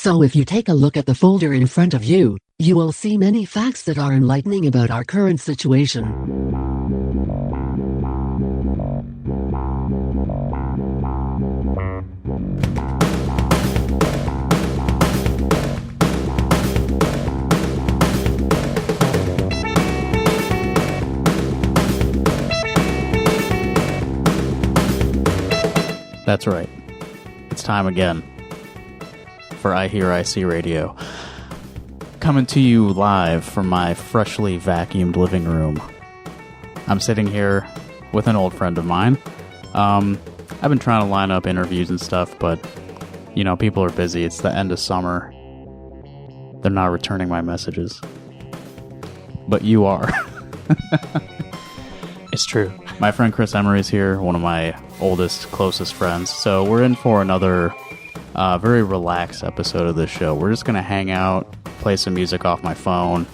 So if you take a look at the folder in front of you, you will see many facts that are enlightening about our current situation. That's right. It's time again for iHearIC Radio. Coming to you live from my freshly vacuumed living room. I'm sitting here with an old friend of mine. I've been trying to line up interviews and stuff, but, you know, people are busy. It's the end of summer. They're not returning my messages. But you are. It's true. My friend Chris Emery is here, one of my oldest, closest friends. So we're in for another very relaxed episode of this show. We're just going to hang out, play some music off my phone,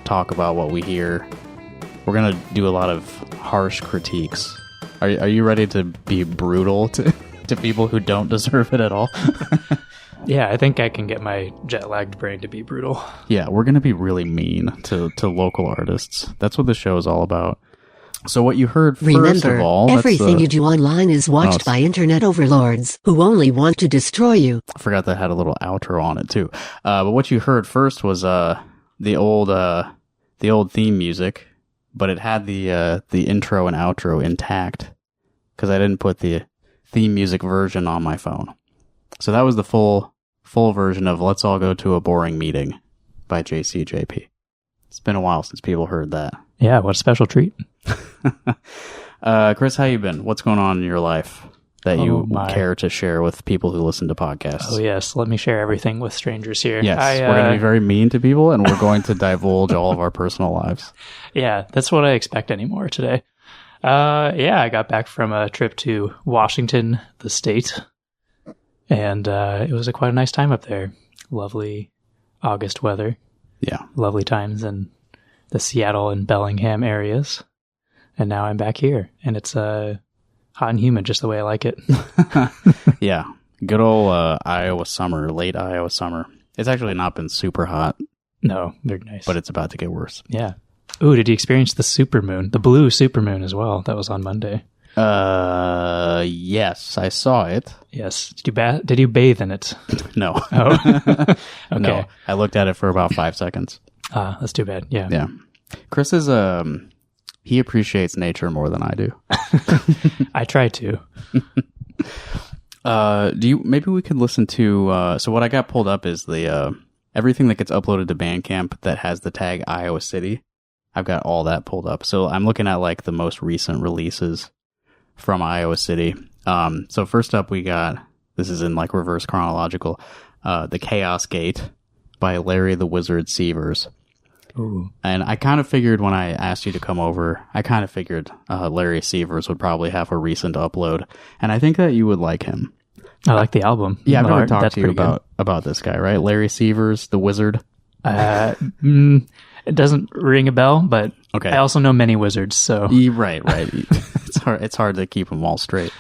talk about what we hear. We're going to do a lot of harsh critiques. Are you ready to be brutal to people who don't deserve it at all? Yeah, I think I can get my jet-lagged brain to be brutal. Yeah, we're going to be really mean to local artists. That's what the show is all about. So what you heard first of all... everything you do online is watched by internet overlords who only want to destroy you. I forgot that had a little outro on it too. But what you heard first was the old theme music, but it had the intro and outro intact because I didn't put the theme music version on my phone. So that was the full version of Let's All Go to a Boring Meeting by JCJP. It's been a while since people heard that. Yeah, what a special treat. Chris, how you been? What's going on in your life that you care to share with people who listen to podcasts? Oh, yes. Let me share everything with strangers here. Yes, we're going to be very mean to people, and we're going to divulge all of our personal lives. Yeah, that's what I expect anymore today. I got back from a trip to Washington, the state, and it was quite a nice time up there. Lovely August weather. Yeah. Lovely times in the Seattle and Bellingham areas. And now I'm back here, and it's hot and humid just the way I like it. Yeah. Good old Iowa summer, late Iowa summer. It's actually not been super hot. No, very nice. But it's about to get worse. Yeah. Ooh, did you experience the supermoon? The blue supermoon as well. That was on Monday. Yes, I saw it. Yes. Did you bathe in it? No. Oh. Okay. No, I looked at it for about 5 seconds. That's too bad. Yeah. Yeah. Chris is he appreciates nature more than I do. I try to. Maybe we could listen to so what I got pulled up is the everything that gets uploaded to Bandcamp that has the tag Iowa City. I've got all that pulled up. So I'm looking at like the most recent releases from Iowa City. So first up we got, this is in like reverse chronological, The Chaos Gate by Larry the Wizard Sievers. Ooh. And I kind of figured when I asked you to come over, Larry Sievers would probably have a recent upload. And I think that you would like him. I like the album. Yeah, I've never talked to you about this guy, right? Larry Sievers, the Wizard. It doesn't ring a bell, but okay. I also know many wizards, so... Right. It's hard to keep them all straight.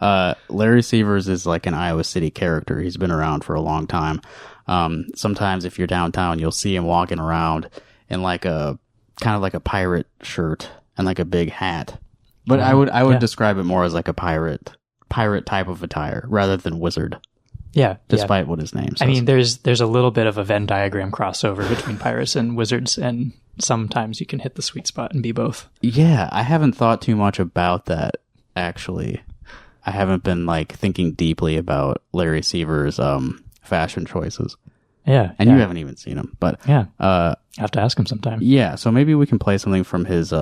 Larry Sievers is like an Iowa City character. He's been around for a long time. Sometimes if you're downtown, you'll see him walking around in like a kind of like a pirate shirt and like a big hat. But I would describe it more as like a pirate type of attire rather than wizard. Yeah. Despite what his name says. I mean, there's a little bit of a Venn diagram crossover between pirates and wizards, and sometimes you can hit the sweet spot and be both. Yeah, I haven't thought too much about that, actually. I haven't been like thinking deeply about Larry Sievers' fashion choices. Yeah. And you haven't even seen him, but yeah. I have to ask him sometime. Yeah, so maybe we can play something from his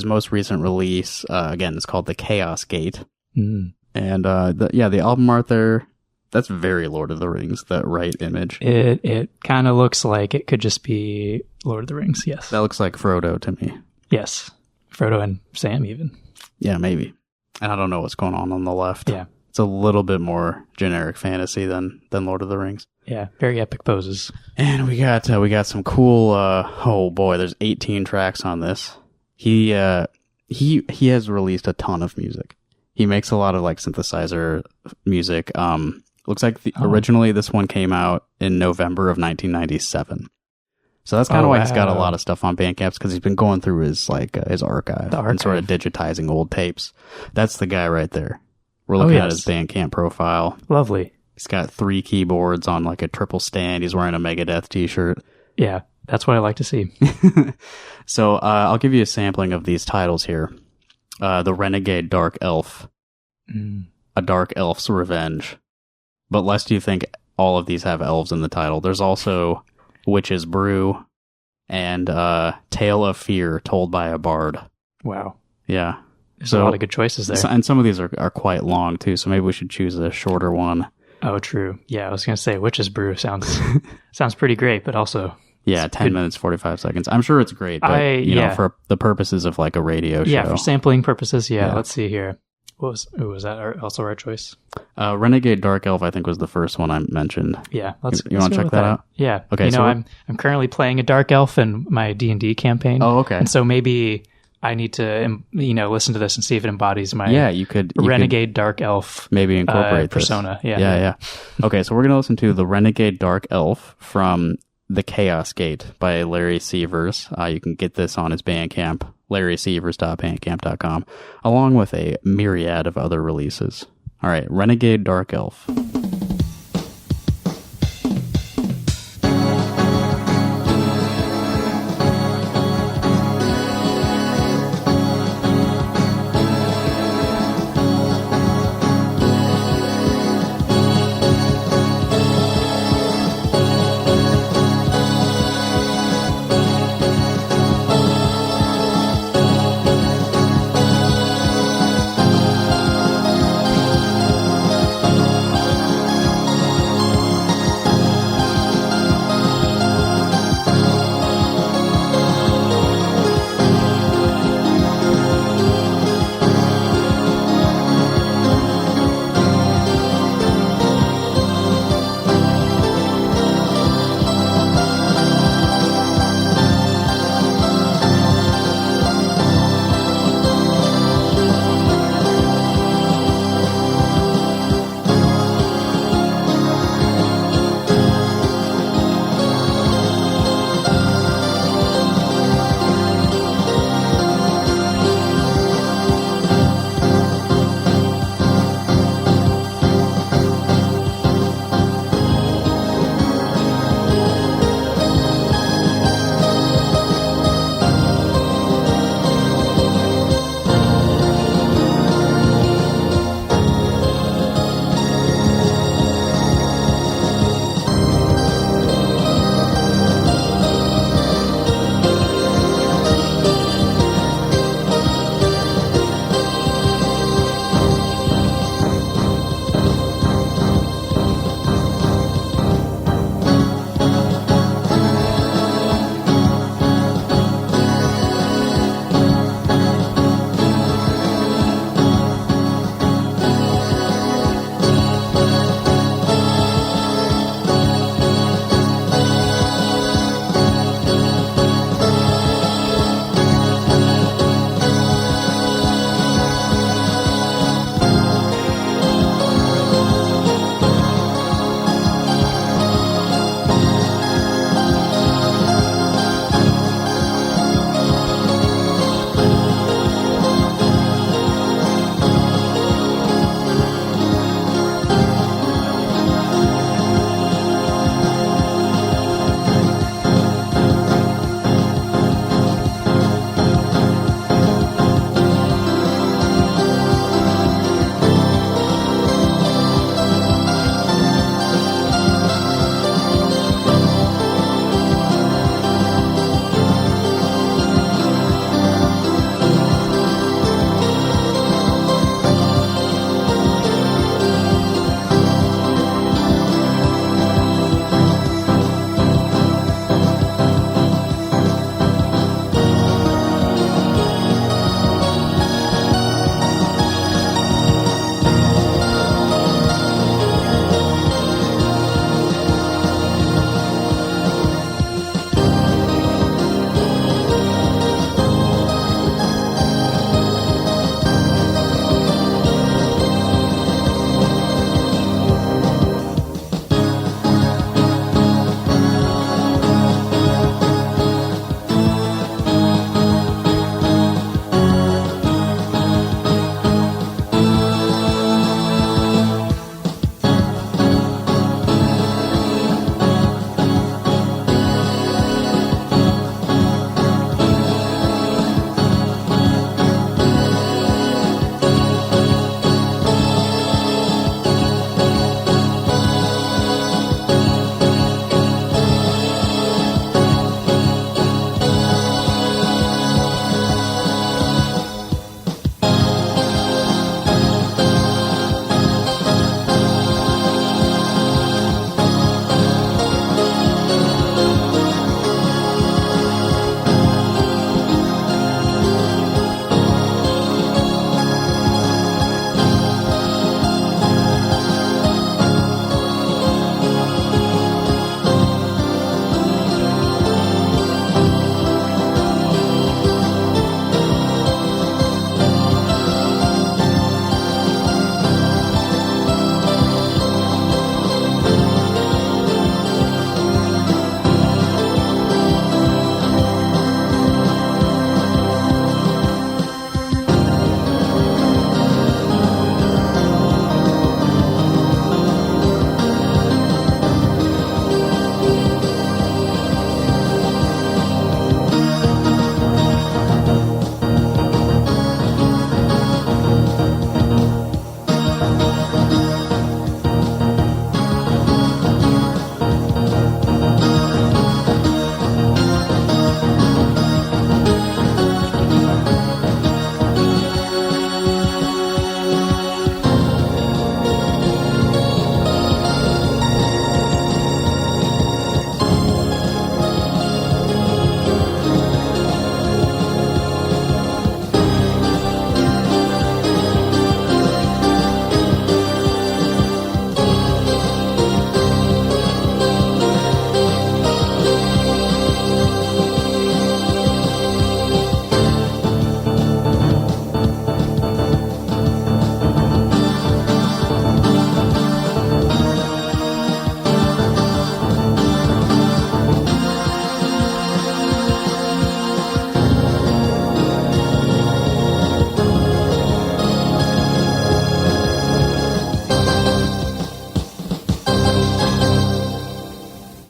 most recent release. Again, it's called The Chaos Gate. Mm. And the album art there, that's very Lord of the Rings, that right image. It kind of looks like it could just be Lord of the Rings, yes. That looks like Frodo to me. Yes. Frodo and Sam even. Yeah, maybe. And I don't know what's going on the left. Yeah. It's a little bit more generic fantasy than Lord of the Rings. Yeah, very epic poses. And we got some cool, oh boy, there's 18 tracks on this. He has released a ton of music. He makes a lot of like synthesizer music. Looks like originally this one came out in November of 1997. So that's kind of why he's got a lot of stuff on Bandcamp, because he's been going through his his archive and sort of digitizing old tapes. That's the guy right there. We're looking at his Bandcamp profile. Lovely. He's got 3 keyboards on like a triple stand. He's wearing a Megadeth t-shirt. Yeah, that's what I like to see. So I'll give you a sampling of these titles here. The Renegade Dark Elf. A Dark Elf's Revenge. But lest you think all of these have elves in the title, there's also Witch's Brew and Tale of Fear Told by a Bard. Wow. Yeah. There's a lot of good choices there. And some of these are quite long, too, so maybe we should choose a shorter one. Oh, true. Yeah, I was going to say Witch's Brew sounds pretty great, but also... Yeah, 10 minutes, 45 seconds. I'm sure it's great, but, you know, for the purposes of like a radio show. Yeah, for sampling purposes, let's see here. Was that also our choice? Renegade Dark Elf, I think, was the first one I mentioned. Yeah, you want to check that out? Yeah. Okay. I'm currently playing a Dark Elf in my D&D campaign. Oh, okay. And so maybe I need to listen to this and see if it embodies my Renegade Dark Elf. Maybe incorporate persona. This. Yeah. Okay, so we're gonna listen to the Renegade Dark Elf from The Chaos Gate by Larry Sievers. You can get this on his Bandcamp, larrysievers.bandcamp.com, along with a myriad of other releases. All right, Renegade Dark Elf.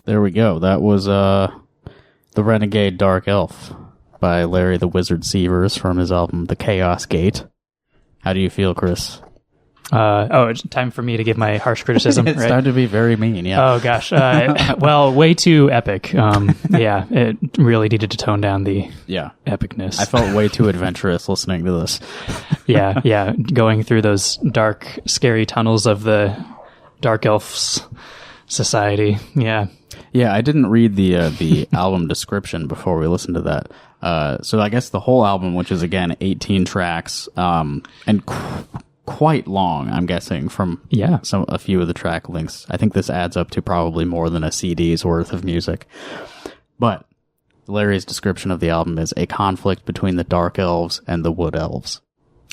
There we go. That was The Renegade Dark Elf by Larry the Wizard Sievers from his album The Chaos Gate. How do you feel, Chris? It's time for me to give my harsh criticism. It's right? time to be very mean, yeah. Oh, gosh. Well, way too epic. Yeah, it really needed to tone down the epicness. I felt way too adventurous listening to this. Yeah. Going through those dark, scary tunnels of the Dark Elves Society. Yeah. Yeah, I didn't read the album description before we listened to that. So I guess the whole album, which is, again, 18 tracks, and quite long, I'm guessing, from a few of the track links. I think this adds up to probably more than a CD's worth of music. But Larry's description of the album is a conflict between the Dark Elves and the Wood Elves.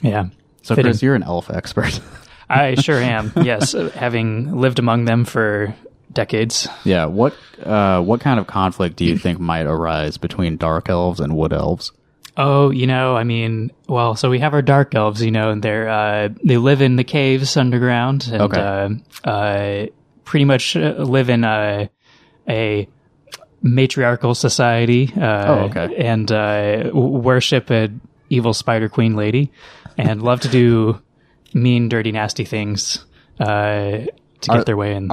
Yeah. So, Chris, you're an elf expert. I sure am, yes, having lived among them for decades. Yeah, what kind of conflict do you think might arise between Dark Elves and Wood Elves? Oh, so we have our Dark Elves, and they live in the caves underground and pretty much live in a matriarchal society and worship an evil spider queen lady and love to do mean, dirty, nasty things to get their way in.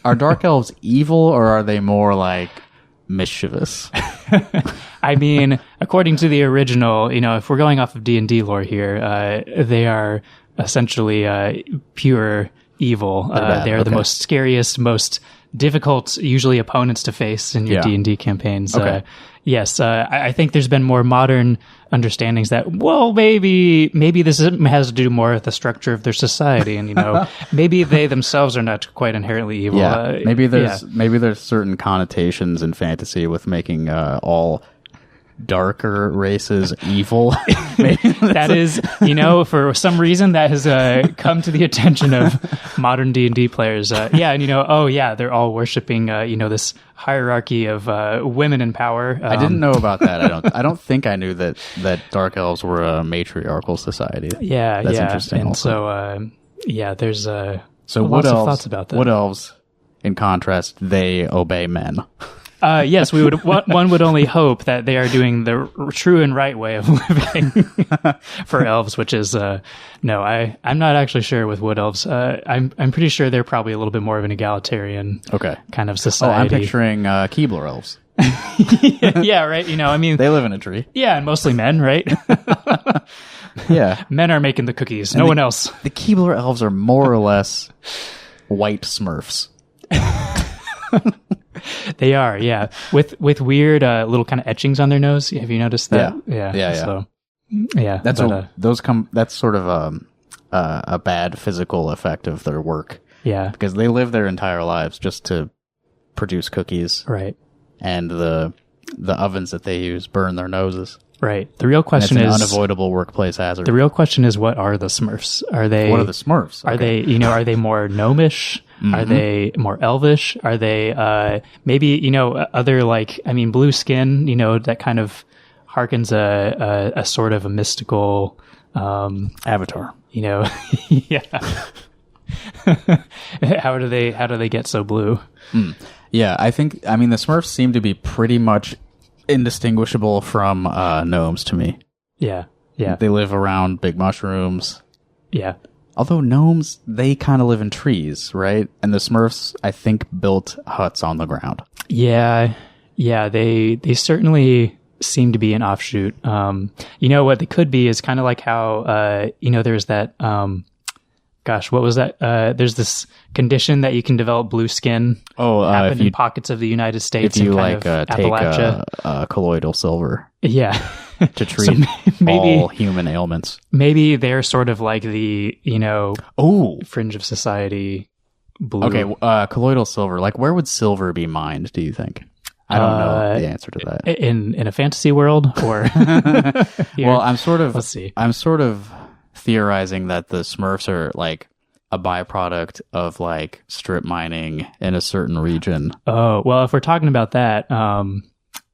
Are Dark Elves evil, or are they more like mischievous? I mean, according to the original, if we're going off of D&D lore here, they are essentially pure evil. They are the most scariest, most difficult, usually opponents to face in your D&D campaigns. Okay. Yes, I think there's been more modern understandings that, maybe this has to do more with the structure of their society, and maybe they themselves are not quite inherently evil. Yeah, maybe there's certain connotations in fantasy with making all darker races evil. That is, for some reason that has come to the attention of modern D&D players. They're all worshiping this hierarchy of women in power. I didn't know about that. I don't think I knew that Dark Elves were a matriarchal society. That's interesting. And also. There's so lots of thoughts about that. Wood Elves, in contrast, they obey men. Yes, we would. One would only hope that they are doing the true and right way of living for elves, which is no. I'm not actually sure with wood elves. I'm pretty sure they're probably a little bit more of an egalitarian kind of society. I'm picturing Keebler elves. Yeah, right. They live in a tree. Yeah, and mostly men, right? Yeah, men are making the cookies. No one else. The Keebler elves are more or less white Smurfs. They are, yeah, with weird little kind of etchings on their nose. Have you noticed that? Yeah. So, yeah, that's sort of a bad physical effect of their work. Yeah, because they live their entire lives just to produce cookies, right? And the ovens that they use burn their noses. Right. The real question is an unavoidable workplace hazard. The real question is, what are the Smurfs? What are the Smurfs? Are they, are they more gnomish? Mm-hmm. Are they more elvish? Are they, maybe, other blue skin, that kind of harkens a sort of a mystical, Avatar. Yeah. How do they get so blue? Yeah, the Smurfs seem to be pretty much indistinguishable from gnomes to me. Yeah. They live around big mushrooms. Yeah. Although gnomes, they kind of live in trees, right? And the Smurfs, I think, built huts on the ground. Yeah. They certainly seem to be an offshoot. What they could be is kind of like how there's that. What was that? There's this condition that you can develop blue skin. Happen in pockets of the United States. If you take colloidal silver. Yeah. To treat all human ailments. Maybe they're sort of like the, fringe of society blue. Okay, colloidal silver. Like, where would silver be mined, do you think? I don't know the answer to that. In a fantasy world, or well, let's see. I'm sort of theorizing that the Smurfs are like a byproduct of like strip mining in a certain region. Oh, well, if we're talking about that,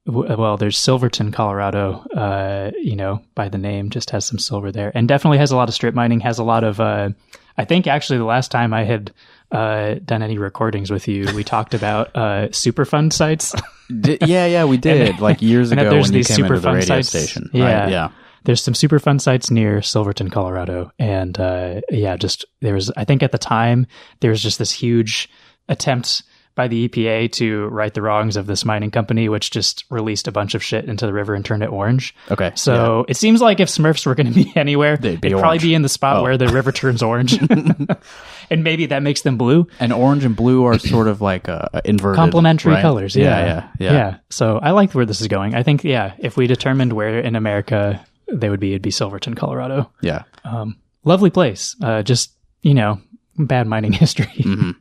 there's Silverton, Colorado, by the name, just has some silver there, and definitely has a lot of strip mining, has a lot of, I think actually the last time I had done any recordings with you, we talked about Superfund sites. Yeah, we did like years ago when you came into the radio sites. station. Yeah, right? Yeah. There's some Superfund sites near Silverton, Colorado, and just there was. I think at the time there was just this huge attempt by the EPA to right the wrongs of this mining company, which just released a bunch of shit into the river and turned it orange. Okay. So it seems like if Smurfs were going to be anywhere, it'd probably be in the spot where the river turns orange. And maybe that makes them blue. And orange and blue are sort of like inverted. Complementary right? colors. Yeah. So I like where this is going. I think, if we determined where in America it'd be Silverton, Colorado. Yeah. Lovely place. Just, bad mining history. Mm-hmm.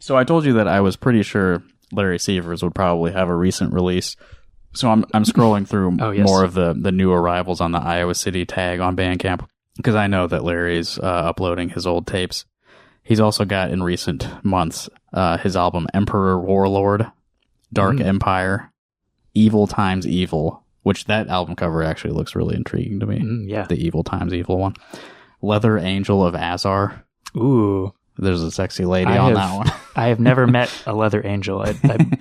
So I told you that I was pretty sure Larry Sievers would probably have a recent release. So I'm scrolling through more of the new arrivals on the Iowa City tag on Bandcamp because I know that Larry's uploading his old tapes. He's also got in recent months his album Emperor Warlord, Dark Empire, Evil Times Evil, which that album cover actually looks really intriguing to me. Yeah. The Evil Times Evil one. Leather Angel of Azar. Ooh. There's a sexy lady on that one. I have never met a leather angel, I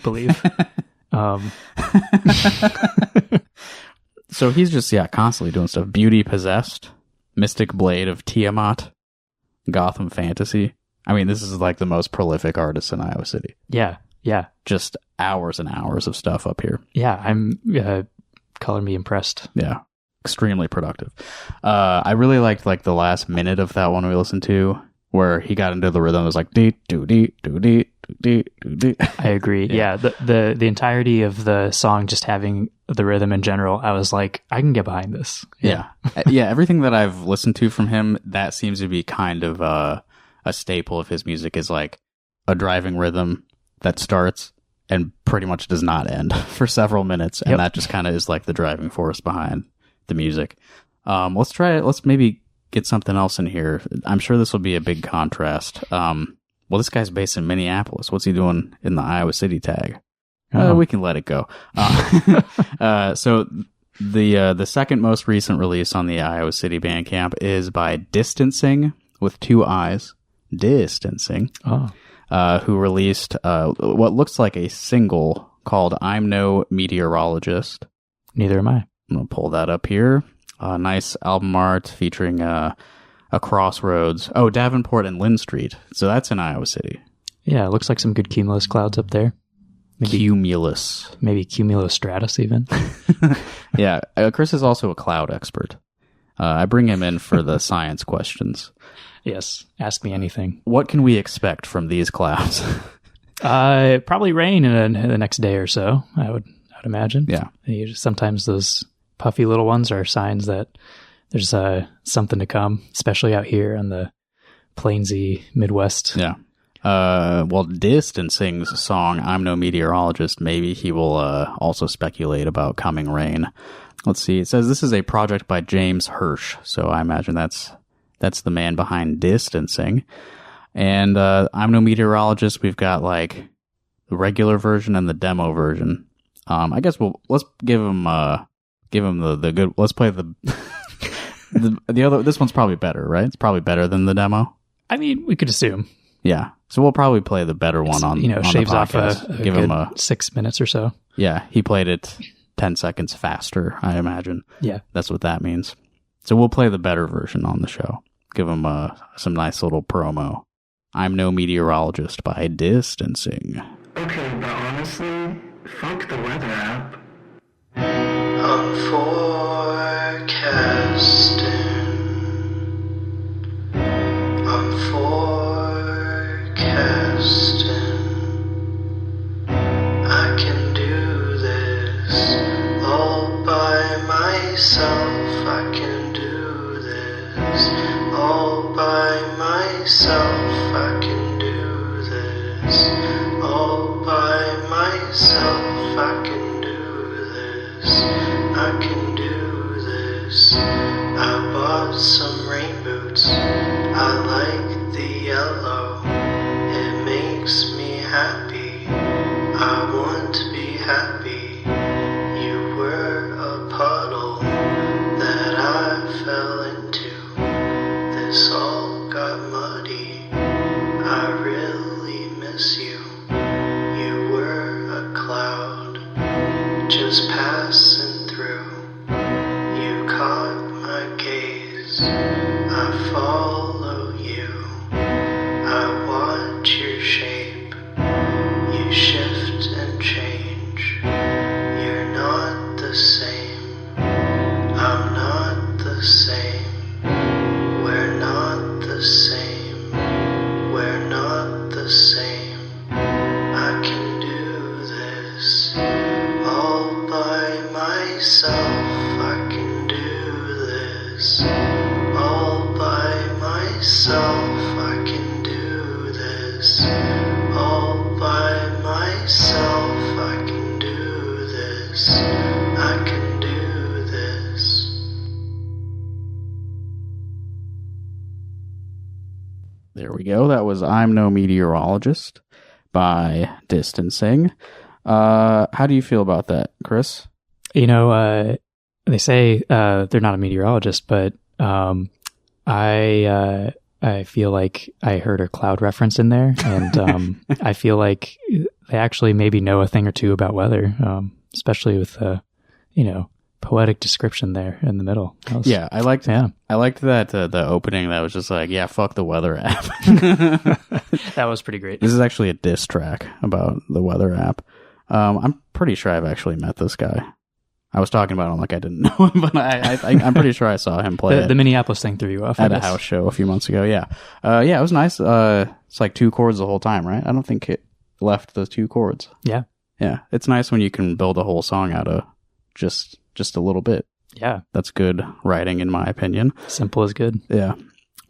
believe. So he's just, constantly doing stuff. Beauty Possessed, Mystic Blade of Tiamat, Gotham Fantasy. I mean, this is like the most prolific artist in Iowa City. Yeah. Just hours and hours of stuff up here. Yeah, I'm color me impressed. Yeah, extremely productive. I really liked like the last minute of that one we listened to, where he got into the rhythm. It was like dee doo dee doo dee doo dee. I agree. Yeah, the entirety of the song just having the rhythm in general, I was like, I can get behind this. Yeah. Everything that I've listened to from him, that seems to be kind of a staple of his music, is like a driving rhythm that starts and pretty much does not end for several minutes, and that just kind of is like the driving force behind the music. Let's try it. Let's maybe get something else in here. I'm sure this will be a big contrast. Well, this guy's based in Minneapolis. What's he doing in the Iowa City tag? We can let it go. So the second most recent release on the Iowa City Bandcamp is by Distancing with 2 I's. Distancing. Who released what looks like a single called I'm No Meteorologist. Neither am I. I'm going to pull that up here. Nice album art featuring a crossroads. Oh, Davenport and Lynn Street. So that's in Iowa City. Yeah, it looks like some good cumulus clouds up there. Maybe cumulus. Maybe cumulostratus even. Yeah, Chris is also a cloud expert. I bring him in for the science questions. Yes, ask me anything. What can we expect from these clouds? Probably rain in the next day or so, I would imagine. Yeah. Sometimes those puffy little ones are signs that there's something to come, especially out here on the plainsy Midwest. Yeah. Well, Distancing's song, I'm No Meteorologist, maybe he will also speculate about coming rain. Let's see. It says this is a project by James Hirsch, so I imagine that's the man behind Distancing. And I'm No Meteorologist, we've got like the regular version and the demo version. I guess let's give him the good. Let's play the the other. This one's probably better, right? It's probably better than the demo. I mean, we could assume. Yeah, so we'll probably play the better one on shaves the off podcast. Give him 6 minutes or so. Yeah, he played it 10 seconds faster, I imagine. Yeah, that's what that means. So we'll play the better version on the show. Give him some nice little promo. I'm No Meteorologist by Distancing. Okay, but honestly, fuck the weather app. I'm forecasting. I'm forecasting. I can do this all by myself. I can do this all by myself. I can do this all by myself. I can do this. I can do this. I bought some rain boots. I like the yellow. It makes me happy. I want to be happy. You were a puddle that I fell into. This all got muddy. I realized myself, I can do this. All by myself, I can do this. All by myself, I can do this. I can do this. There we go. That was I'm No Meteorologist by Distancing. How do you feel about that, Chris? You know, they say they're not a meteorologist, but I feel like I heard a cloud reference in there, and I feel like they actually maybe know a thing or two about weather, especially with poetic description there in the middle. Yeah, I liked that the opening that was just like, yeah, fuck the weather app. That was pretty great. This is actually a diss track about the weather app. I'm pretty sure I've actually met this guy. I was talking about him like I didn't know him, but I'm pretty sure I saw him play the Minneapolis thing threw you off at a house show a few months ago. Yeah, it was nice. It's like 2 chords the whole time, right? I don't think it left those 2 chords. Yeah, it's nice when you can build a whole song out of just a little bit. Yeah, that's good writing, in my opinion. Simple is good. Yeah.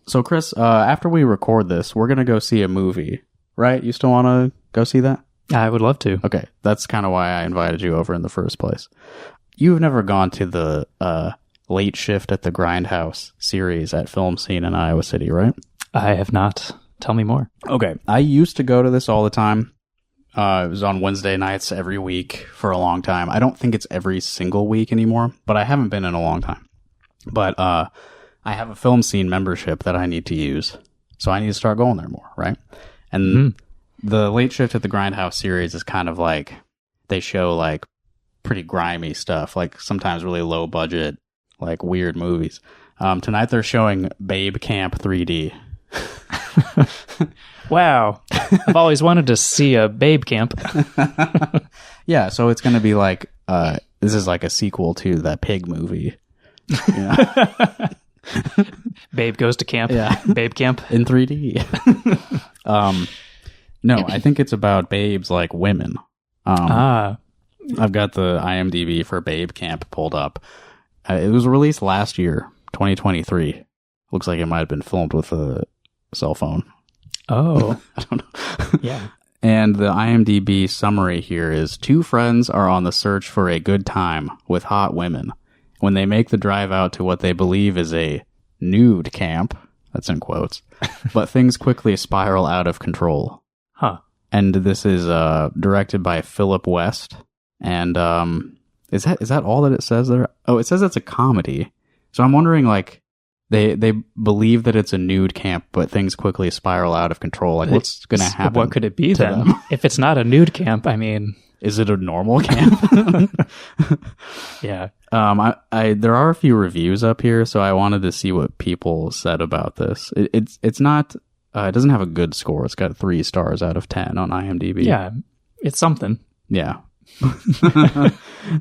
So, Chris, after we record this, we're gonna go see a movie, right? You still want to go see that? I would love to. Okay, that's kind of why I invited you over in the first place. You've never gone to the Late Shift at the Grindhouse series at Film Scene in Iowa City, right? I have not. Tell me more. Okay, I used to go to this all the time. It was on Wednesday nights every week for a long time. I don't think it's every single week anymore, but I haven't been in a long time. But I have a Film Scene membership that I need to use, so I need to start going there more, right? And the Late Shift at the Grindhouse series is kind of like, they show like pretty grimy stuff, like sometimes really low budget, like weird movies. Tonight they're showing Babe Camp 3D. Wow. I've always wanted to see a Babe Camp. Yeah, so it's going to be like, this is like a sequel to that Pig movie. Yeah. Babe Goes to Camp. Yeah. Babe Camp. In 3D. No, I think it's about babes like women. I've got the IMDb for Babe Camp pulled up. It was released last year, 2023. Looks like it might have been filmed with a cell phone. Oh. I don't know. Yeah. And the IMDb summary here is, 2 friends are on the search for a good time with hot women. When they make the drive out to what they believe is a nude camp, that's in quotes, but things quickly spiral out of control. Huh. And this is directed by Philip West. And is that all that it says there? Oh, it says it's a comedy. So I'm wondering, like, they believe that it's a nude camp, but things quickly spiral out of control. Like, what's going to happen? What could it be then? Them? If it's not a nude camp, I mean, is it a normal camp? Yeah. There are a few reviews up here, so I wanted to see what people said about this. It's not. It doesn't have a good score. It's got 3 stars out of 10 on IMDb. Yeah, it's something. Yeah.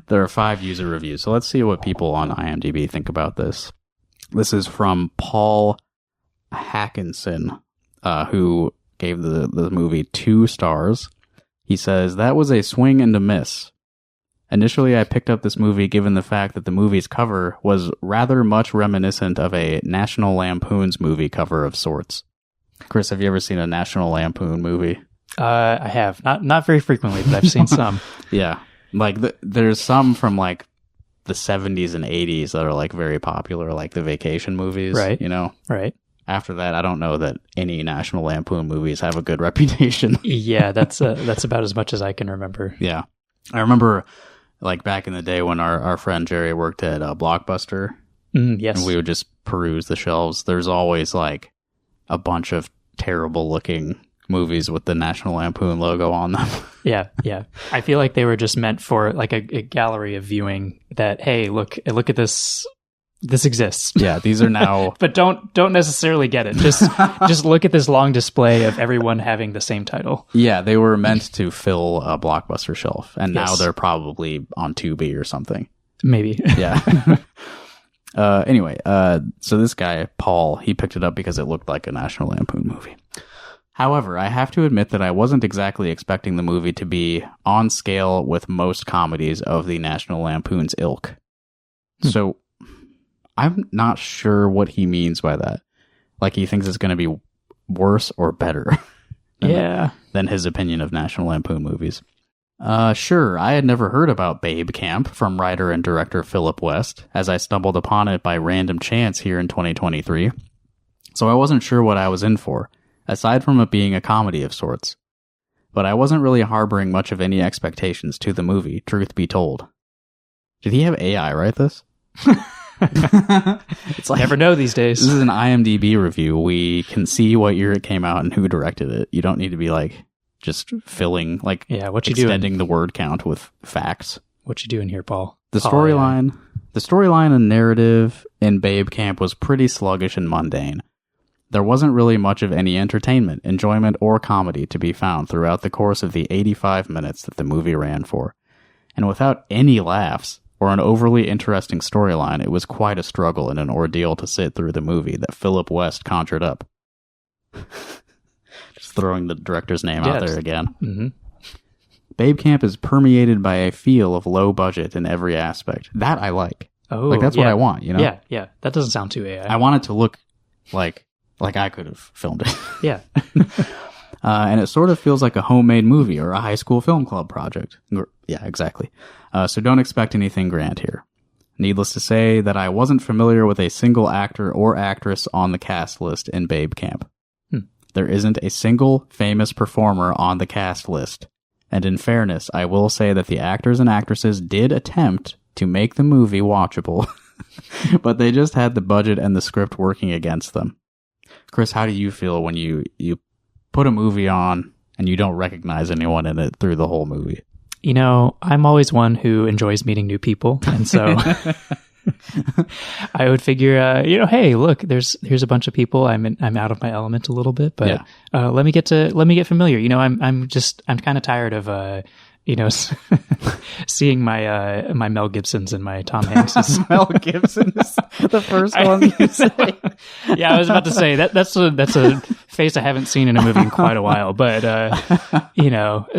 There are 5 user reviews, so let's see what people on IMDb think about this. This is from Paul Hackinson, who gave the movie 2 stars. He says, that was a swing and a miss. Initially, I picked up this movie given the fact that the movie's cover was rather much reminiscent of a National Lampoon's movie cover of sorts. Chris, have you ever seen a National Lampoon movie? I have. Not very frequently, but I've seen some. Yeah. Like, there's some from, like, the 70s and 80s that are, like, very popular, like the vacation movies. Right. You know? Right. After that, I don't know that any National Lampoon movies have a good reputation. Yeah, that's about as much as I can remember. Yeah. I remember, like, back in the day when our friend Jerry worked at Blockbuster. Yes. And we would just peruse the shelves. There's always, like, a bunch of terrible-looking movies with the National Lampoon logo on them. Yeah. I feel like they were just meant for, like, a gallery of viewing that, hey, look at this. This exists. Yeah, these are now... But don't necessarily get it. Just look at this long display of everyone having the same title. Yeah, they were meant to fill a Blockbuster shelf, and now Yes. they're probably on Tubi or something. Maybe. Yeah. Anyway, so this guy, Paul, he picked it up because it looked like a National Lampoon movie. However, I have to admit that I wasn't exactly expecting the movie to be on scale with most comedies of the National Lampoon's ilk. So I'm not sure what he means by that. Like, he thinks it's going to be worse or better than his opinion of National Lampoon movies. Sure, I had never heard about Babe Camp from writer and director Philip West, as I stumbled upon it by random chance here in 2023. So I wasn't sure what I was in for, aside from it being a comedy of sorts. But I wasn't really harboring much of any expectations to the movie, truth be told. Did he have AI write this? It's like, never know these days. This is an IMDb review. We can see what year it came out and who directed it. You don't need to be like just filling, like, extending the word count with facts. What you doing here, Paul? The storyline and narrative in Babe Camp was pretty sluggish and mundane. There wasn't really much of any entertainment, enjoyment, or comedy to be found throughout the course of the 85 minutes that the movie ran for. And without any laughs or an overly interesting storyline, it was quite a struggle and an ordeal to sit through the movie that Philip West conjured up. Just throwing the director's name out there again. Mm-hmm. Babe Camp is permeated by a feel of low budget in every aspect. That I like. Oh, like, that's what I want, you know? Yeah. That doesn't sound too AI. I want it to look like I could have filmed it. Yeah. And it sort of feels like a homemade movie or a high school film club project. Yeah, exactly. So don't expect anything grand here. Needless to say that I wasn't familiar with a single actor or actress on the cast list in Babe Camp. There isn't a single famous performer on the cast list. And in fairness, I will say that the actors and actresses did attempt to make the movie watchable, but they just had the budget and the script working against them. Chris, how do you feel when you put a movie on and you don't recognize anyone in it through the whole movie? You know, I'm always one who enjoys meeting new people, and so I would figure, hey, look, here's a bunch of people. I'm out of my element a little bit, but let me get familiar. You know, I'm kind of tired of seeing my Mel Gibsons and my Tom Hankses. Mel Gibson's the first one you say. Yeah, I was about to say that's a face I haven't seen in a movie in quite a while. But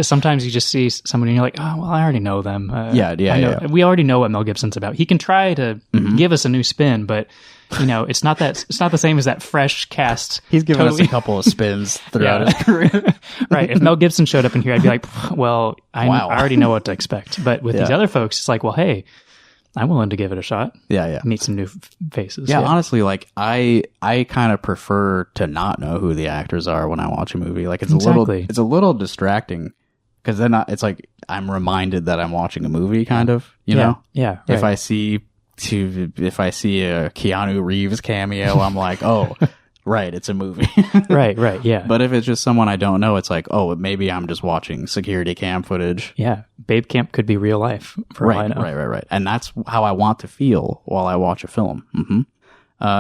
sometimes you just see someone and you're like, oh well, I already know them. Yeah. We already know what Mel Gibson's about. He can try to give us a new spin, but it's not the same as that fresh cast. He's given us a couple of spins throughout his career. Right. If Mel Gibson showed up in here, I'd be like, well, I already know what to expect. But with these other folks, it's like, well, hey, I'm willing to give it a shot. Yeah. Meet some new faces. Yeah, honestly, like I kind of prefer to not know who the actors are when I watch a movie. Like it's a little distracting because then it's like I'm reminded that I'm watching a movie, kind of. You know? Yeah. If I see a Keanu Reeves cameo, I'm like, oh, right, it's a movie. right, yeah. But if it's just someone I don't know, it's like, oh, maybe I'm just watching security cam footage. Yeah, Babe Camp could be real life for all I know. Right. And that's how I want to feel while I watch a film. Mm-hmm.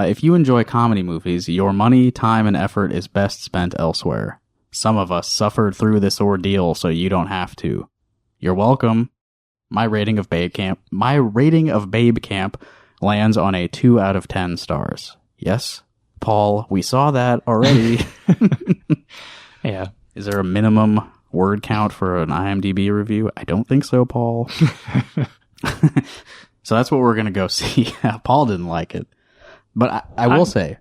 If you enjoy comedy movies, your money, time, and effort is best spent elsewhere. Some of us suffered through this ordeal, so you don't have to. You're welcome. My rating of Babe Camp lands on a 2 out of 10 stars. Yes, Paul, we saw that already. Yeah. Is there a minimum word count for an IMDb review? I don't think so, Paul. So that's what we're going to go see. Paul didn't like it. But I will say,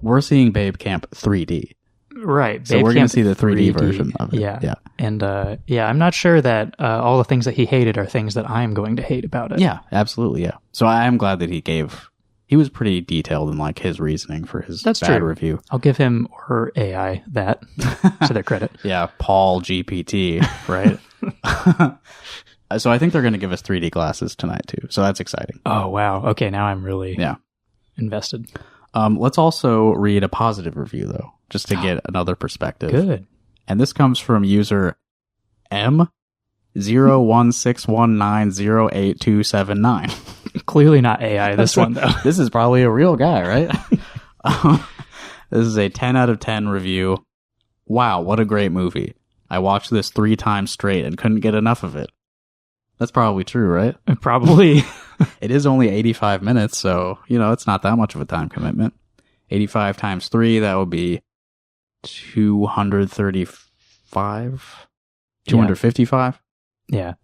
we're seeing Babe Camp 3D. Right. So we're going to see the 3D version of it. Yeah. And I'm not sure that all the things that he hated are things that I'm going to hate about it. Yeah, absolutely. Yeah. So I am glad that he was pretty detailed in like his reasoning for his bad review. I'll give him or AI that to their credit. Yeah. Paul GPT, right? So I think they're going to give us 3D glasses tonight too. So that's exciting. Oh, wow. Okay. Now I'm really invested. Let's also read a positive review though, just to get another perspective. Good. And this comes from user M016190829. Clearly not AI, this one, though. This is probably a real guy, right? This is a 10 out of 10 review. Wow, what a great movie. I watched this 3 times straight and couldn't get enough of it. That's probably true, right? Probably. It is only 85 minutes, so, it's not that much of a time commitment. 85 times 3, that would be 235? 255? Yeah.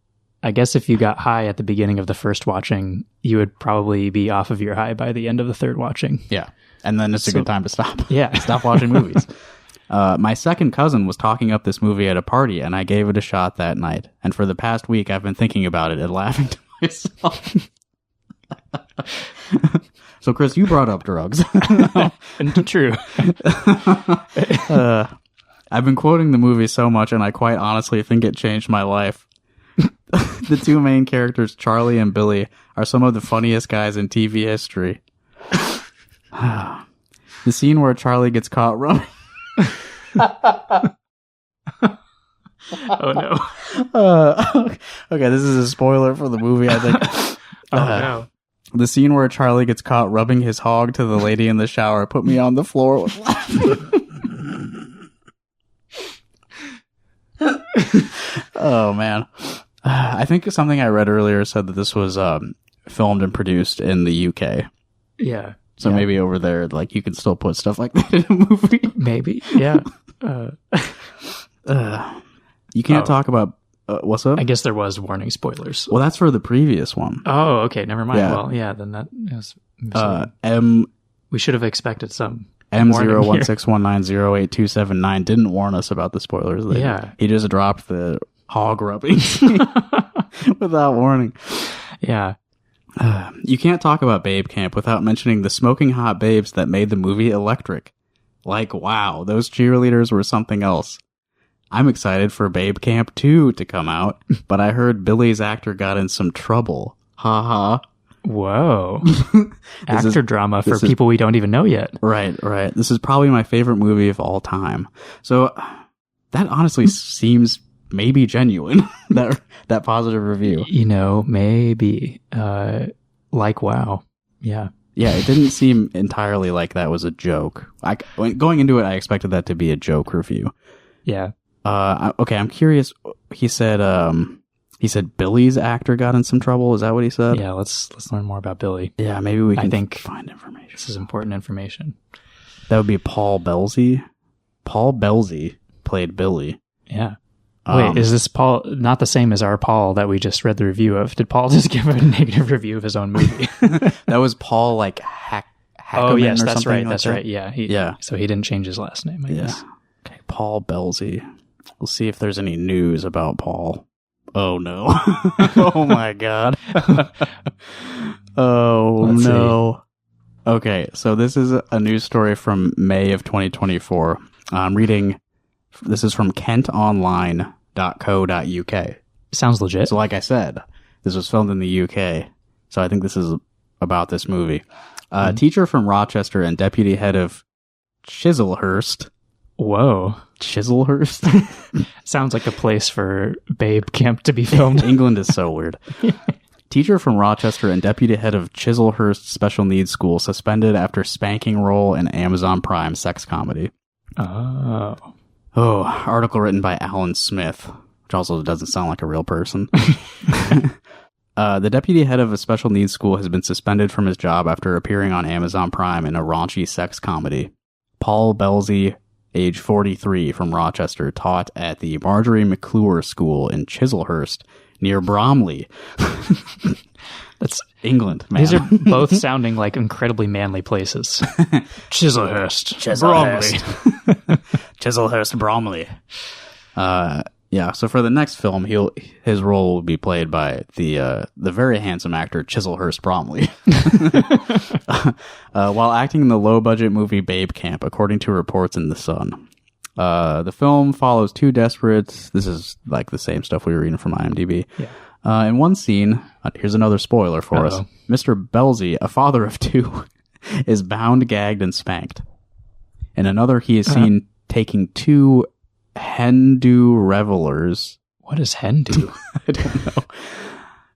I guess if you got high at the beginning of the first watching, you would probably be off of your high by the end of the third watching. Yeah. And then it's a good time to stop. Yeah. Stop watching movies. My second cousin was talking up this movie at a party, and I gave it a shot that night. And for the past week, I've been thinking about it and laughing to myself. So, Chris, you brought up drugs. True. I've been quoting the movie so much, and I quite honestly think it changed my life. The two main characters, Charlie and Billy, are some of the funniest guys in TV history. The scene where Charlie gets caught running. Oh, no. Okay, this is a spoiler for the movie, I think. No. The scene where Charlie gets caught rubbing his hog to the lady in the shower put me on the floor with laughing. Oh, man. I think something I read earlier said that this was filmed and produced in the UK. Yeah. So maybe over there, like, you can still put stuff like that in a movie. Maybe. Yeah. You can't talk about... what's up? I guess there was warning spoilers. Well, that's for the previous one. Oh, okay. Never mind. Yeah. Well, yeah, then that was... We should have expected some M016190827 didn't warn us about the spoilers. Yeah. He just dropped the hog rubbing without warning. Yeah. You can't talk about Babe Camp without mentioning the smoking hot babes that made the movie electric. Like, wow, those cheerleaders were something else. I'm excited for Babe Camp 2 to come out, but I heard Billy's actor got in some trouble. Ha ha. Whoa. Actor drama for people we don't even know yet. Right. This is probably my favorite movie of all time. So that honestly seems maybe genuine, that positive review. You know, maybe. Like, wow. Yeah. Yeah, it didn't seem entirely like that was a joke. Going into it, I expected that to be a joke review. Yeah. Okay, I'm curious. He said Billy's actor got in some trouble. Is that what he said? Yeah, let's learn more about Billy. Yeah, maybe we can find information. This is important information. That would be Paul Belsey. Paul Belsey played Billy. Yeah. Wait, is this Paul not the same as our Paul that we just read the review of? Did Paul just give a negative review of his own movie? That was Paul, like, Hackerman. Oh, yes, or that's something right. Like that's that? right. Yeah. So he didn't change his last name, I guess. Okay, Paul Belsey. We'll see if there's any news about Paul. Oh, no. Oh, my God. Oh, Let's no. See. Okay, so this is a news story from May of 2024. I'm reading... This is from kentonline.co.uk. Sounds legit. So like I said, this was filmed in the UK. So I think this is about this movie. Teacher from Rochester and deputy head of Chislehurst. Whoa. Chislehurst? Sounds like a place for Babe Camp to be filmed. England is so weird. Teacher from Rochester and deputy head of Chislehurst Special Needs School suspended after spanking role in Amazon Prime sex comedy. Oh, article written by Alan Smith, which also doesn't sound like a real person. The deputy head of a special needs school has been suspended from his job after appearing on Amazon Prime in a raunchy sex comedy. Paul Belsey, age 43, from Rochester, taught at the Marjorie McClure School in Chislehurst, near Bromley. That's England, man. These are both sounding like incredibly manly places. Chislehurst. Bromley. Chislehurst, Bromley. Yeah, so for the next film, his role will be played by the very handsome actor Chislehurst Bromley. While acting in the low-budget movie Babe Camp, according to reports in The Sun. The film follows two desperates. This is like the same stuff we were reading from IMDb. Yeah. In one scene, here's another spoiler for us. Mr. Belsey, a father of two, is bound, gagged, and spanked. In another, he is seen taking two Hindu revelers. What is Hindu? I don't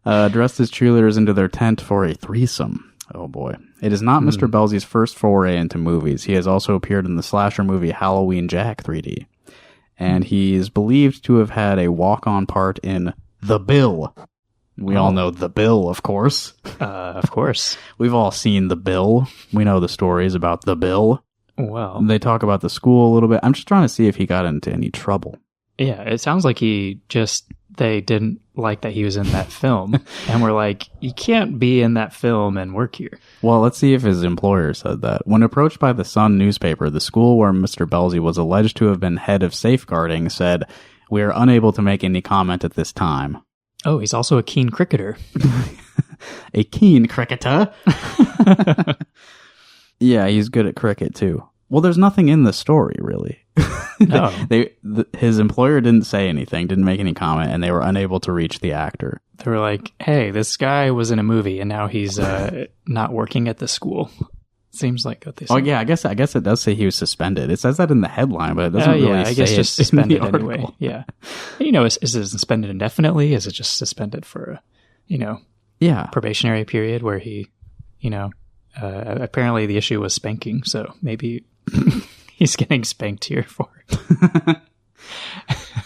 know. Dressed as cheerleaders into their tent for a threesome. Oh boy. It is not Mr. Belsey's first foray into movies. He has also appeared in the slasher movie Halloween Jack 3D. And he is believed to have had a walk-on part in The Bill. We all know The Bill, of course. Of course. We've all seen The Bill. We know the stories about The Bill. Well, They talk about the school a little bit. I'm just trying to see if he got into any trouble. yeah, it sounds like they didn't like that he was in that film. And we're like, you can't be in that film and work here. Well, let's see if his employer said that. When approached by the Sun newspaper, the school where Mr. Belsey was alleged to have been head of safeguarding said, "We are unable to make any comment at this time." Oh, he's also a keen cricketer. A keen cricketer? Yeah, he's good at cricket, too. Well, there's nothing in the story, really. No. His employer didn't say anything, didn't make any comment, and they were unable to reach the actor. They were like, hey, this guy was in a movie, and now he's not working at the school. Seems like what they said. Oh, yeah, I guess it does say he was suspended. It says that in the headline, but it doesn't really I guess say just it suspended in the anyway. article. Yeah. Is it suspended indefinitely? Is it just suspended for Yeah. probationary period where he, apparently the issue was spanking, so maybe he's getting spanked here for it.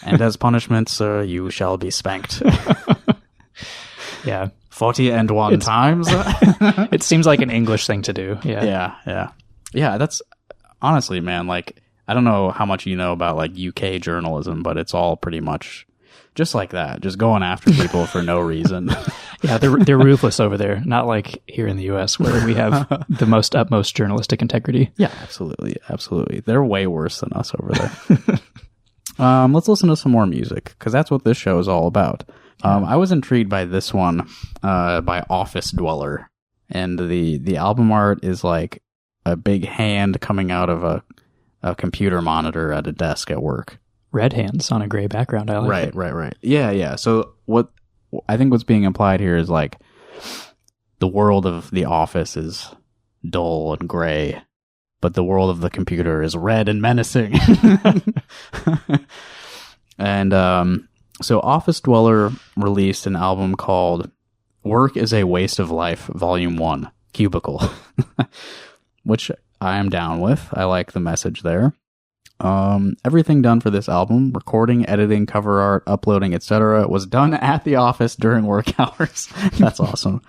And as punishment, sir, you shall be spanked. Yeah. 41 times. It seems like an English thing to do. Yeah. Yeah, that's honestly, man, like, I don't know how much you know about like UK journalism, but it's all pretty much just like that, just going after people for no reason. Yeah, they're ruthless over there, not like here in the US where we have the most utmost journalistic integrity. Yeah, absolutely. They're way worse than us over there. Let's listen to some more music, because that's what this show is all about. I was intrigued by this one by Office Dweller, and the album art is like a big hand coming out of a computer monitor at a desk at work. Red hands on a gray background. I like it. Right. Yeah. So I think what's being implied here is like the world of the office is dull and gray, but the world of the computer is red and menacing. And so Office Dweller released an album called Work is a Waste of Life, Volume 1, Cubicle, which I am down with. I like the message there. Everything done for this album, recording, editing, cover art, uploading, etc., was done at the office during work hours. That's awesome.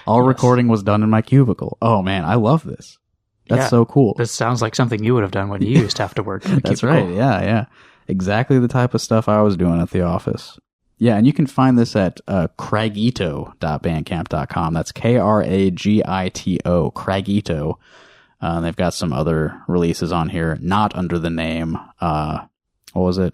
All recording was done in my cubicle. Oh man, I love this. That's so cool. This sounds like something you would have done when you used to have to work in a That's cubicle. right. Yeah. Exactly the type of stuff I was doing at the office. Yeah, and you can find this at cragito.bandcamp.com. That's Kragito, Cragito. They've got some other releases on here, not under the name, what was it?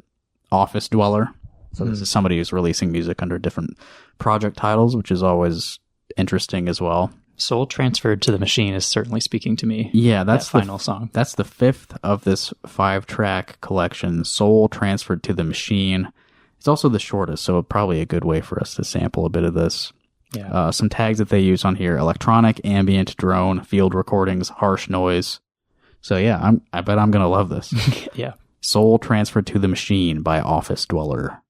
Office Dweller. So this is somebody who's releasing music under different project titles, which is always interesting as well. Soul Transferred to the Machine is certainly speaking to me. Yeah, that's that final song. That's the 5th of this 5-track collection, Soul Transferred to the Machine. It's also the shortest, so probably a good way for us to sample a bit of this. Yeah. Some tags that they use on here: electronic, ambient, drone, field recordings, harsh noise. So yeah, I bet I'm going to love this. Yeah. Soul Transferred to the Machine by Office Dweller.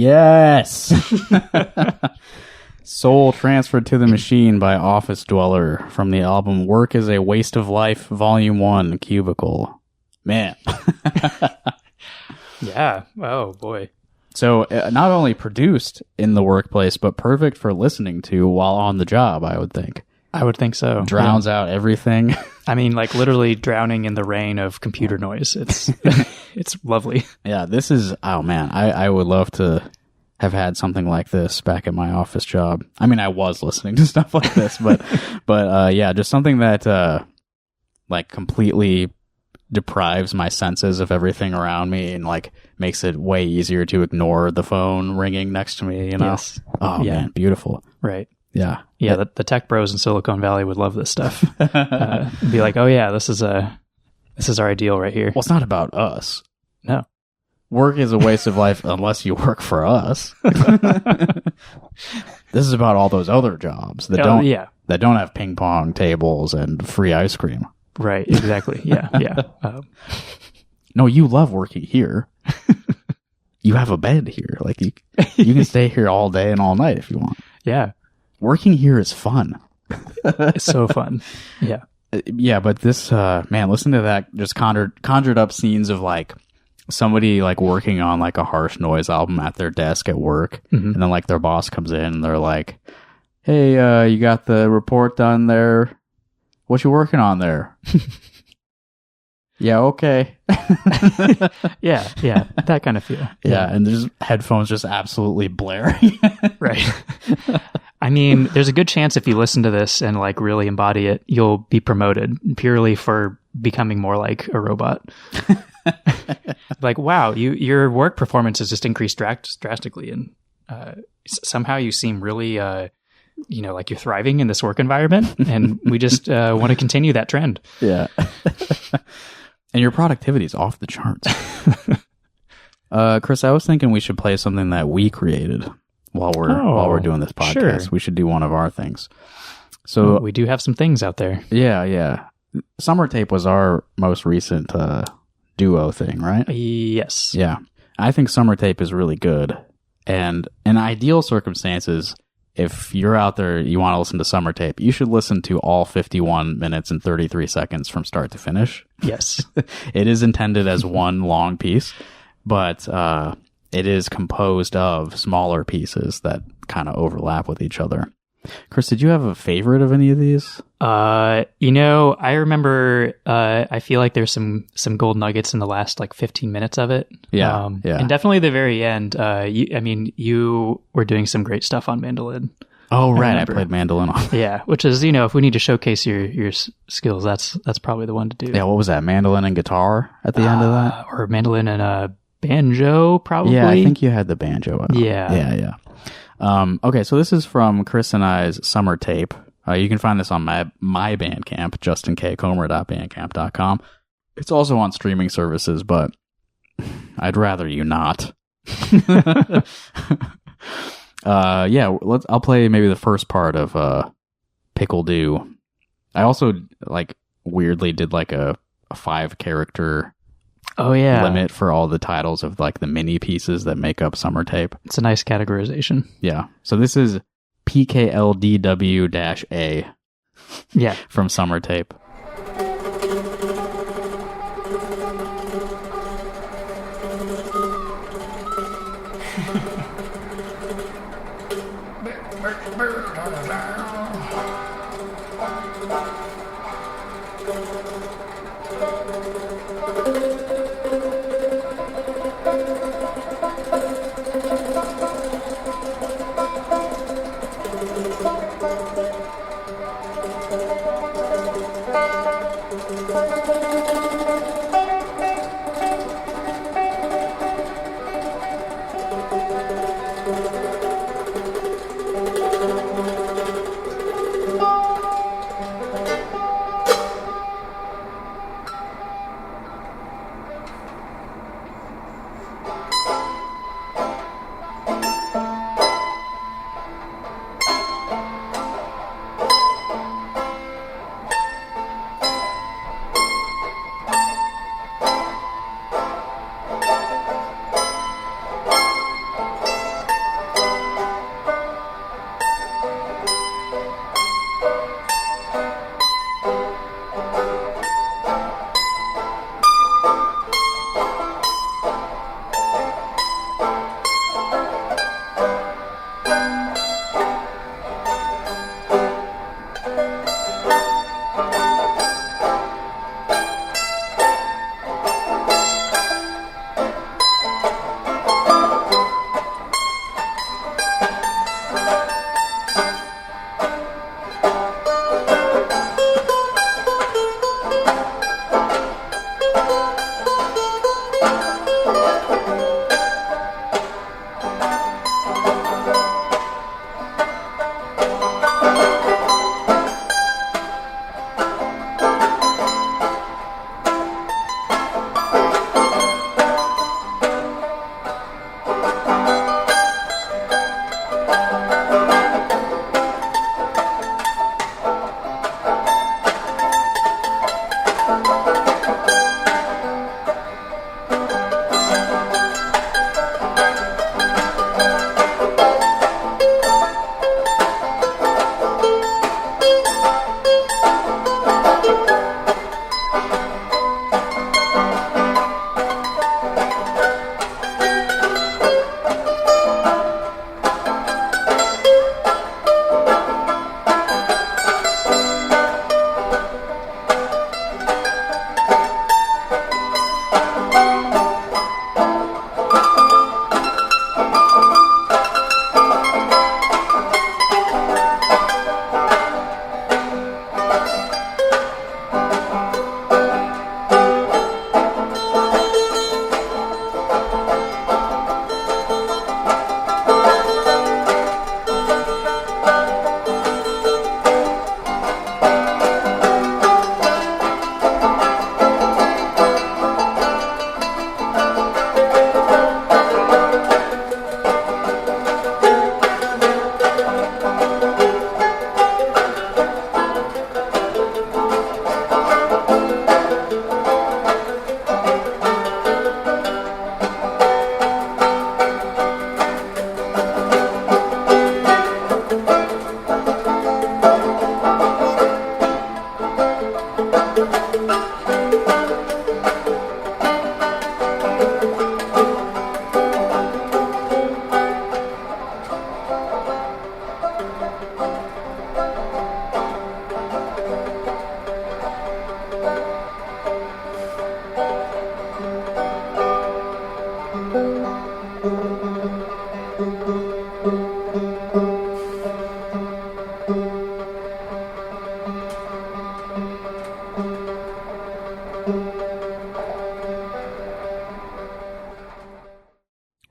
Yes. Soul Transferred to the Machine by Office Dweller from the album Work is a Waste of Life, Volume 1, Cubicle. Man. Yeah. Oh, boy. So not only produced in the workplace, but perfect for listening to while on the job, I would think. I would think so. Drowns out everything. I mean, like literally drowning in the rain of computer noise. It's it's lovely. Yeah, this is, oh man, I would love to have had something like this back at my office job. I mean, I was listening to stuff like this, but yeah, just something that like completely deprives my senses of everything around me and like makes it way easier to ignore the phone ringing next to me, you know? Yes. Oh Yeah. man, beautiful. Right. Yeah. Yeah, the tech bros in Silicon Valley would love this stuff. Be like, oh yeah, this is our ideal right here. Well, it's not about us. No. Work is a waste of life unless you work for us. This is about all those other jobs that don't have ping pong tables and free ice cream. Right, exactly. Yeah, yeah. No, you love working here. You have a bed here. Like you can stay here all day and all night if you want. Yeah. Working here is fun. It's so fun. Yeah. Yeah, but this man, listen to that. Just conjured up scenes of like somebody like working on like a harsh noise album at their desk at work, and then like their boss comes in and they're like, "Hey, you got the report done there? What you working on there?" Yeah, okay. Yeah, that kind of feel. Yeah, and there's headphones just absolutely blaring. Right. I mean, there's a good chance if you listen to this and like really embody it, you'll be promoted purely for becoming more like a robot. Like, wow, your work performance has just increased drastically, and somehow you seem really, like you're thriving in this work environment, and we just want to continue that trend. Yeah. And your productivity is off the charts. Chris, I was thinking we should play something that we created while we're doing this podcast. Sure. We should do one of our things. So we do have some things out there. Yeah. Summer Tape was our most recent duo thing, right? Yes. Yeah. I think Summer Tape is really good. And in ideal circumstances, if you're out there, you want to listen to Summer Tape, you should listen to all 51 minutes and 33 seconds from start to finish. Yes. It is intended as one long piece, but it is composed of smaller pieces that kind of overlap with each other. Chris, did you have a favorite of any of these? I remember, I feel like there's some gold nuggets in the last like 15 minutes of it. Yeah. And definitely the very end. You were doing some great stuff on mandolin. Oh, right. I played mandolin on. Yeah. Which is, if we need to showcase your skills, that's probably the one to do. Yeah. What was that? Mandolin and guitar at the end of that? Or mandolin and banjo, probably. Yeah. I think you had the banjo. Yeah. Okay, so this is from Chris and I's Summer Tape. You can find this on my Bandcamp, justincomer.bandcamp.com. It's also on streaming services, but I'd rather you not. I'll play maybe the first part of Pickle Do. I also weirdly did like a 5-character limit for all the titles of like the mini pieces that make up Summer Tape. It's a nice categorization. Yeah. So this is PKLDW-A. Yeah. From Summer Tape.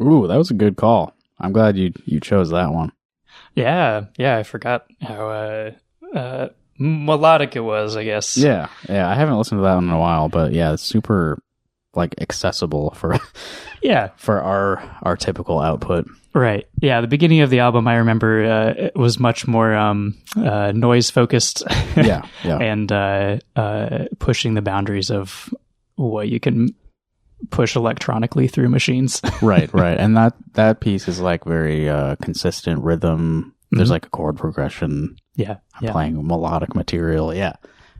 Ooh, that was a good call. I'm glad you chose that one. Yeah, I forgot how melodic it was, I guess. Yeah. I haven't listened to that one in a while, but yeah, it's super like accessible for for our typical output. Right. Yeah, the beginning of the album, I remember it was much more noise focused. Yeah. And pushing the boundaries of what you can push electronically through machines. Right. And that piece is like very consistent rhythm. There's like a chord progression. Yeah. I'm playing melodic material. Yeah.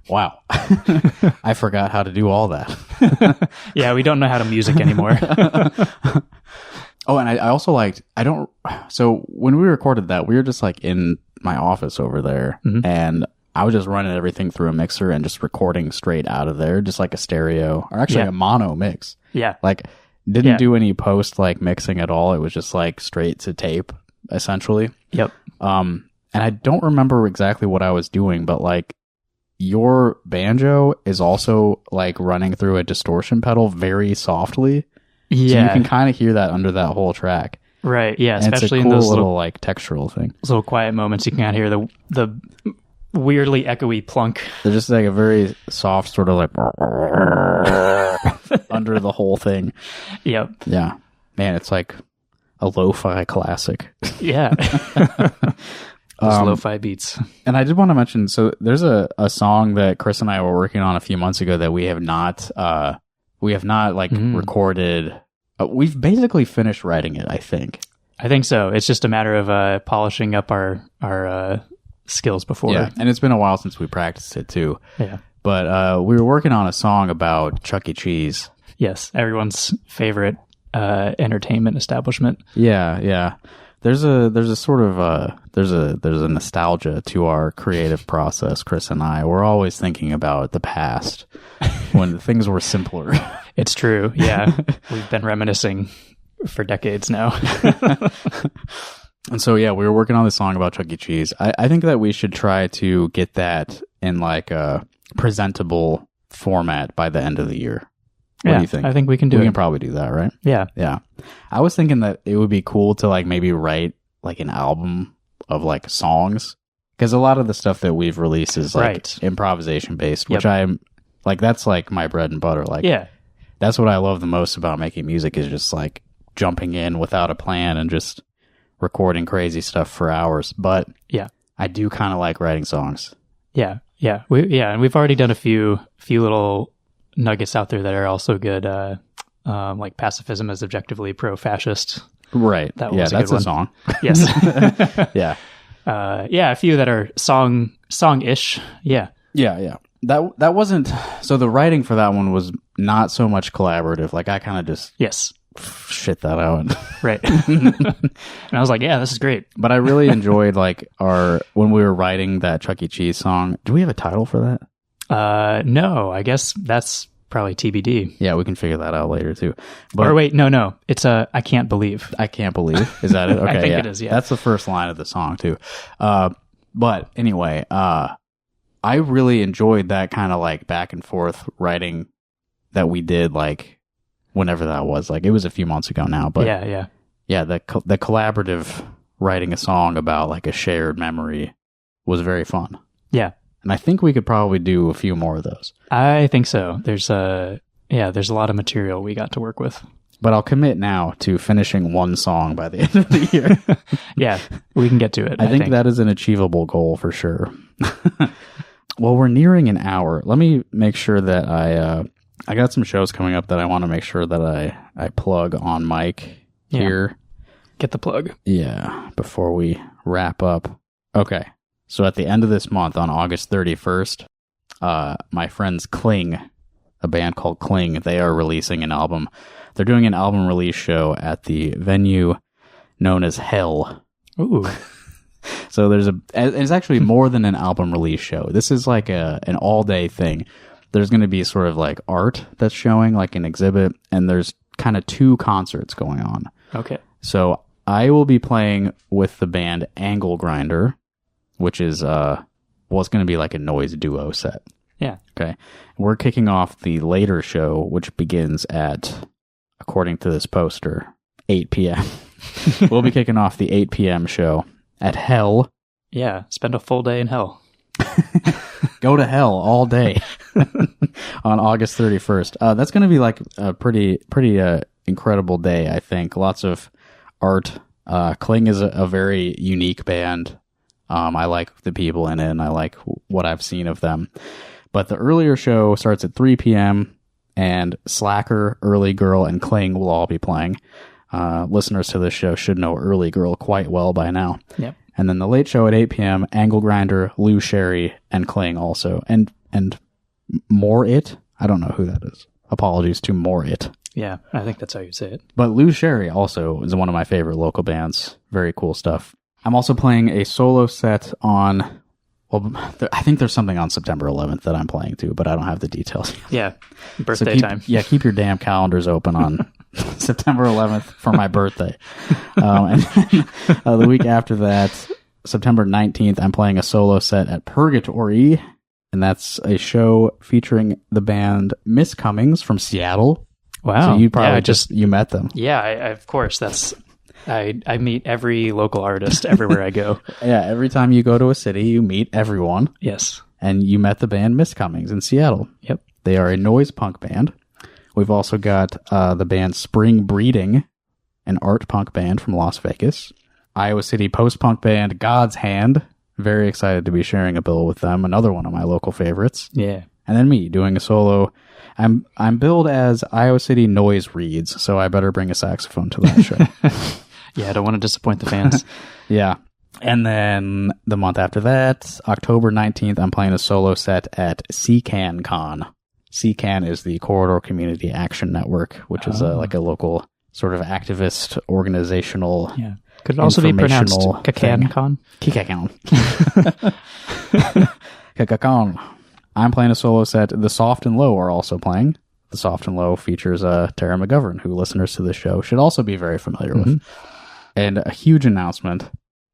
Wow. I forgot how to do all that. Yeah, we don't know how to music anymore. Oh, and I also liked, so when we recorded that, we were just like in my office over there, and I was just running everything through a mixer and just recording straight out of there, just like a stereo, or actually a mono mix. Yeah. Like, didn't do any post like mixing at all. It was just like straight to tape, essentially. Yep. And I don't remember exactly what I was doing, but like, your banjo is also like running through a distortion pedal very softly. Yeah. So you can kind of hear that under that whole track. Right. Yeah. And especially it's a cool in those little like textural thing. Those little quiet moments, you can kind of hear the weirdly echoey plunk. They're just like a very soft sort of like under the whole thing. Yep. Yeah. Man, it's like a lo-fi classic. Yeah. Those lo-fi beats. And I did want to mention, so there's a song that Chris and I were working on a few months ago that we have not recorded. We've basically finished writing it, I think. I think so. It's just a matter of polishing up our skills before. Yeah, and it's been a while since we practiced it too. Yeah. But we were working on a song about Chuck E. Cheese. Yes, everyone's favorite entertainment establishment. Yeah. There's a sort of there's a nostalgia to our creative process, Chris and I. We're always thinking about the past when things were simpler. It's true. Yeah. We've been reminiscing for decades now. And so, yeah, we were working on this song about Chuck E. Cheese. I think that we should try to get that in like a presentable format by the end of the year. What do you think? I think we can do it. We can probably do that, right? Yeah. Yeah. I was thinking that it would be cool to like maybe write like an album of like songs, because a lot of the stuff that we've released is like improvisation based, which I'm like, that's like my bread and butter. Like, that's what I love the most about making music, is just like jumping in without a plan and just recording crazy stuff for hours, but Yeah. I do kind of like writing songs. Yeah. And we've already done a few little nuggets out there that are also good. Like pacifism is objectively pro-fascist. Right. That was a that's good a one. song. Yes. Yeah. A few that are song-ish. Yeah. Yeah. That wasn't, so the writing for that one was not so much collaborative. Like I kind of just Yes. shit that out. Right. And I was like, yeah, this is great. But I really enjoyed like when we were writing that Chuck E. Cheese song. Do we have a title for that? No, I guess that's probably TBD. Yeah, we can figure that out later too. But Or wait, no. It's I Can't Believe. I Can't Believe. Is that it? Okay, I think it is, yeah. That's the first line of the song too. But anyway, I really enjoyed that kind of like back and forth writing that we did like whenever that was. Like it was a few months ago now, but yeah, the collaborative writing a song about like a shared memory was very fun. Yeah. And I think we could probably do a few more of those. I think so. There's a lot of material we got to work with. But I'll commit now to finishing one song by the end of the year. Yeah, we can get to it. I think that is an achievable goal for sure. Well, we're nearing an hour. Let me make sure that I got some shows coming up that I want to make sure that I plug on mic here. Get the plug. Yeah, before we wrap up. Okay. So at the end of this month, on August 31st, my friends Cling, a band called Cling, they are releasing an album. They're doing an album release show at the venue known as Hell. Ooh. So it's actually more than an album release show. This is like an all-day thing. There's going to be sort of like art that's showing, like an exhibit, and there's kind of 2 concerts going on. Okay. So I will be playing with the band Angle Grinder, which is it's going to be like a noise duo set. Yeah. Okay. We're kicking off the later show, which begins at, according to this poster, 8 p.m. We'll be kicking off the 8 p.m. show at Hell. Yeah. Spend a full day in hell. Go to hell all day on August 31st. That's going to be like a pretty incredible day, I think. Lots of art. Cling is a very unique band. I like the people in it, and I like what I've seen of them. But the earlier show starts at 3 p.m., and Slacker, Early Girl, and Cling will all be playing. Listeners to this show should know Early Girl quite well by now. Yep. And then the late show at 8 p.m., Angle Grinder, Lou Sherry, and Cling also. And More It? I don't know who that is. Apologies to More It. Yeah, I think that's how you say it. But Lou Sherry also is one of my favorite local bands. Very cool stuff. I'm also playing a solo set on, I think there's something on September 11th that I'm playing too, but I don't have the details. Yeah, birthday time. Yeah, keep your damn calendars open on September 11th for my birthday. And then, the week after that, September 19th, I'm playing a solo set at Purgatory, and that's a show featuring the band Miss Cummings from Seattle. Wow. So you probably you met them. Yeah, I of course. I meet every local artist everywhere I go. Yeah, every time you go to a city, you meet everyone. Yes. And you met the band Miss Cummings in Seattle. Yep. They are a noise punk band. We've also got the band Spring Breeding, an art punk band from Las Vegas. Iowa City post-punk band God's Hand. Very excited to be sharing a bill with them. Another one of my local favorites. Yeah. And then me doing a solo. I'm billed as Iowa City Noise Reads, so I better bring a saxophone to that show. Yeah, I don't want to disappoint the fans. Yeah. And then the month after that, October 19th, I'm playing a solo set at CCAN Con. CCAN is the Corridor Community Action Network, which is like a local sort of activist organizational. Yeah. Could it also be pronounced Kakan Con? Kikakan. Kikakan. I'm playing a solo set. The Soft and Low are also playing. The Soft and Low features Tara McGovern, who listeners to the show should also be very familiar with. And a huge announcement.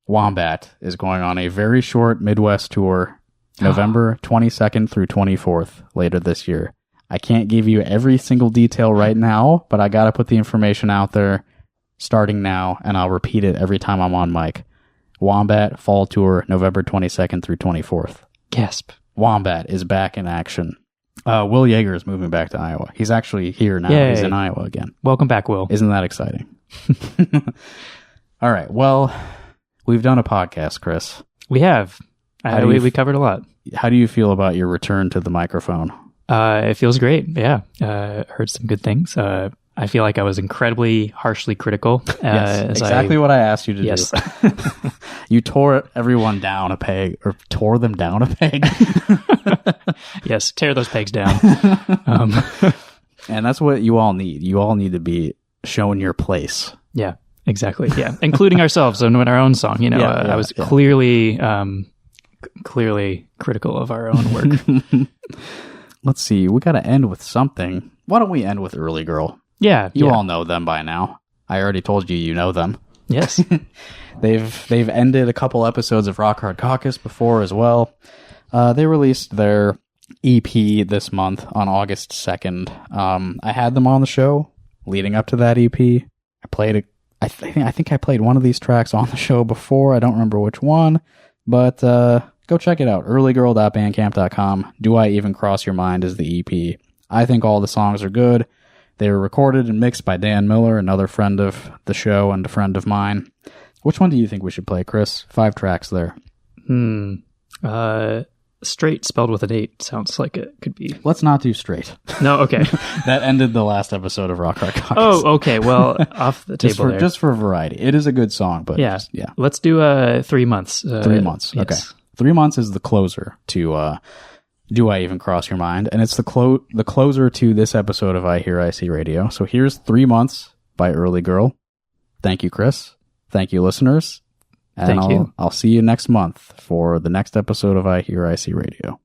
Wombat is going on a very short Midwest tour, November 22nd through 24th later this year. I can't give you every single detail right now, but I got to put the information out there starting now, and I'll repeat it every time I'm on mic. Wombat Fall Tour, November 22nd through 24th. Gasp. Wombat is back in action. Will Yeager is moving back to Iowa. He's actually here now. Yay. He's in Iowa again. Welcome back, Will. Isn't that exciting? All right. Well, we've done a podcast, Chris. We have. How do you We covered a lot. How do you feel about your return to the microphone? It feels great. Yeah. Heard some good things. I feel like I was incredibly harshly critical. Yes, exactly what I asked you to Yes. do. You tore everyone down a peg, or tore them down a peg. Yes, tear those pegs down. And that's what you all need. You all need to be shown your place. Yeah, exactly. Yeah, including ourselves in our own song. You know, I was clearly critical of our own work. Let's see. We got to end with something. Why don't we end with Early Girl? Yeah, You all know them by now. I already told you know them. Yes. They've ended a couple episodes of Rock Hard Caucus before as well. They released their EP this month on August 2nd. I had them on the show leading up to that EP. I think I played one of these tracks on the show before. I don't remember which one, but go check it out. earlygirl.bandcamp.com. Do I Even Cross Your Mind is the EP. I think all the songs are good. They were recorded and mixed by Dan Miller, another friend of the show and a friend of mine. Which one do you think we should play, Chris? 5 tracks there. Straight spelled with an 8 sounds like it could be. Let's not do Straight. No, okay. That ended the last episode of Rock Hard Caucus. Oh, okay. Well, off the table Just for variety. It is a good song, but yeah. yeah. Let's do 3 months. 3 months. Yes. Okay. 3 months is the closer to Do I Even Cross Your Mind? And it's the closer to this episode of iHearIC Radio. So here's 3 months by Early Girl. Thank you, Chris. Thank you, listeners. And Thank you. I'll see you next month for the next episode of iHearIC Radio.